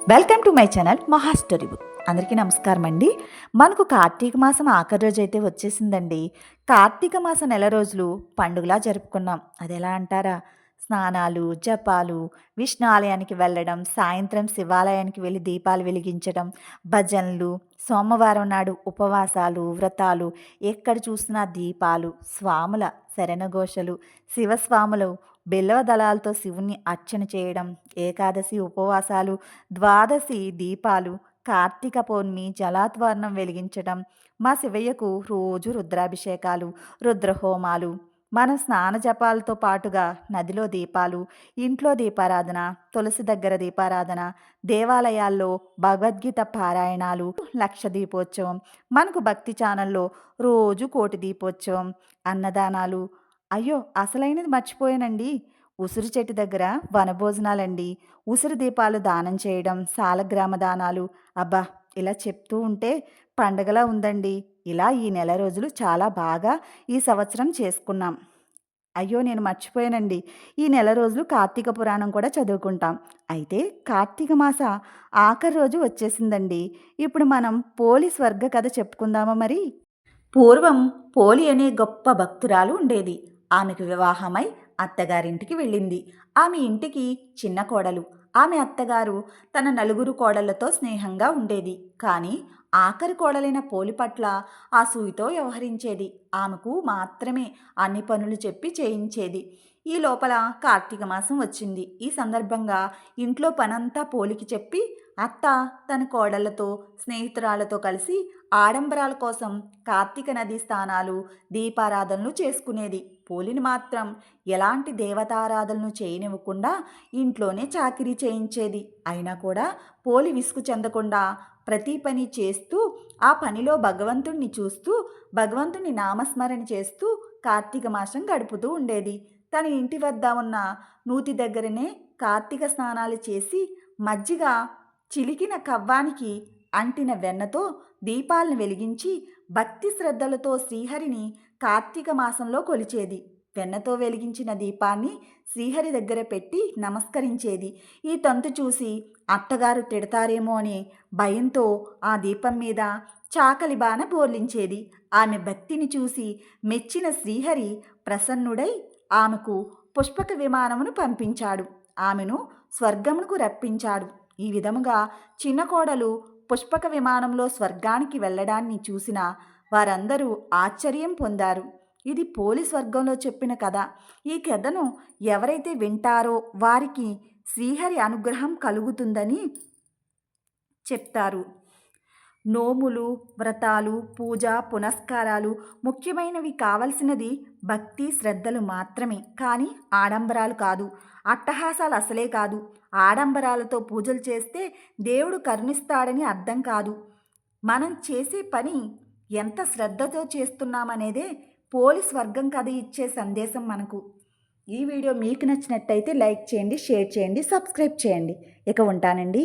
Welcome to my channel మహా story book. అందరికీ నమస్కారం అండి. మనకు కార్తీక మాసం ఆఖరి రోజు అయితే వచ్చేసిందండి. కార్తీక మాసం నెల రోజులు పండుగలా జరుపుకున్నాం. అది ఎలా అంటారా? స్నానాలు, జపాలు, విష్ణు ఆలయానికి వెళ్ళడం, సాయంత్రం శివాలయానికి వెళ్ళి దీపాలు వెలిగించడం, భజనలు, సోమవారం నాడు ఉపవాసాలు, వ్రతాలు, ఎక్కడ చూసినా దీపాలు, స్వాముల శరణఘోషలు, శివస్వాములు బిల్వ దళాలతో శివుని అర్చన చేయడం, ఏకాదశి ఉపవాసాలు, ద్వాదశి దీపాలు, కార్తీక పౌర్ణమి జలాత్వర్ణం వెలిగించడం, మా శివయ్యకు రోజు రుద్రాభిషేకాలు, రుద్రహోమాలు, మనం స్నాన జపాలతో పాటుగా నదిలో దీపాలు, ఇంట్లో దీపారాధన, తులసి దగ్గర దీపారాధన, దేవాలయాల్లో భగవద్గీత పారాయణాలు, లక్ష దీపోత్సవం, మనకు భక్తి ఛానల్లో రోజు కోటి దీపోత్సవం, అన్నదానాలు. అయ్యో! అసలైనది మర్చిపోయానండి. ఉసిరి చెట్టు దగ్గర వనభోజనాలండి. ఉసిరి దీపాలు దానం చేయడం, సాలగ్రామ దానాలు. అబ్బా! ఇలా చెప్తూ ఉంటే పండగలా ఉందండి. ఇలా ఈ నెల రోజులు చాలా బాగా ఈ సంవత్సరం చేసుకున్నాం. అయ్యో! నేను మర్చిపోయానండి. ఈ నెల రోజులు కార్తీక పురాణం కూడా చదువుకుంటాం. అయితే కార్తీక మాస ఆఖరి రోజు వచ్చేసిందండి. ఇప్పుడు మనం పోలి స్వర్గ కథ చెప్పుకుందామా మరి? పూర్వం పోలి అనే గొప్ప భక్తురాలు ఉండేది. ఆమెకు వివాహమై అత్తగారింటికి వెళ్ళింది. ఆమె ఇంటికి చిన్న కోడలు. ఆమె అత్తగారు తన నలుగురు కోడళ్లతో స్నేహంగా ఉండేది. కానీ ఆఖరి కోడలైన పోలి పట్ల అసూయతో వ్యవహరించేది. ఆమెకు మాత్రమే అన్ని పనులు చెప్పి చేయించేది. ఈ లోపల కార్తీక మాసం వచ్చింది. ఈ సందర్భంగా ఇంట్లో పనంతా పోలికి చెప్పి అత్త తన కోడళ్లతో స్నేహితురాలతో కలిసి ఆడంబరాల కోసం కార్తీక నదీ స్నానాలు, దీపారాధనలు చేసుకునేది. పోలిని మాత్రం ఎలాంటి దేవతారాధనలు చేయనివ్వకుండా ఇంట్లోనే చాకిరీ చేయించేది. అయినా కూడా పోలి విసుగు చెందకుండా ప్రతి పని చేస్తూ, ఆ పనిలో భగవంతుణ్ణి చూస్తూ, భగవంతుని నామస్మరణ చేస్తూ కార్తీక మాసం గడుపుతూ ఉండేది. తన ఇంటి వద్ద ఉన్న నూతి దగ్గరనే కార్తీక స్నానాలు చేసి మజ్జిగ చిలికిన కవ్వానికి అంటిన వెన్నతో దీపాలను వెలిగించి భక్తి శ్రద్ధలతో శ్రీహరిని కార్తీక మాసంలో కొలిచేది. వెన్నతో వెలిగించిన దీపాన్ని శ్రీహరి దగ్గర పెట్టి నమస్కరించేది. ఈ తంతు చూసి అత్తగారు తిడతారేమో అనే భయంతో ఆ దీపం మీద చాకలి బాణ బోర్లించేది. ఆమె భక్తిని చూసి మెచ్చిన శ్రీహరి ప్రసన్నుడై ఆమెకు పుష్పక విమానమును పంపించాడు. ఆమెను స్వర్గమునకు రప్పించాడు. ఈ విధముగా చిన్న కోడలు పుష్పక విమానంలో స్వర్గానికి వెళ్ళడాన్ని చూసిన వారందరూ ఆశ్చర్యం పొందారు. ఇది పోలి స్వర్గంలో చెప్పిన కథ. ఈ కథను ఎవరైతే వింటారో వారికి శ్రీహరి అనుగ్రహం కలుగుతుందని చెప్తారు. నోములు, వ్రతాలు, పూజ, పునస్కారాలు ముఖ్యమైనవి. కావలసినది భక్తి శ్రద్ధలు మాత్రమే, కానీ ఆడంబరాలు కాదు, అట్టహాసాలు అసలే కాదు. ఆడంబరాలతో పూజలు చేస్తే దేవుడు కరుణిస్తాడని అర్థం కాదు. మనం చేసే పని ఎంత శ్రద్ధతో చేస్తున్నామనేదే పోలి స్వర్గం కథ ఇచ్చే సందేశం మనకు. ఈ వీడియో మీకు నచ్చినట్టయితే లైక్ చేయండి, షేర్ చేయండి, సబ్స్క్రైబ్ చేయండి. ఇక ఉంటానండి.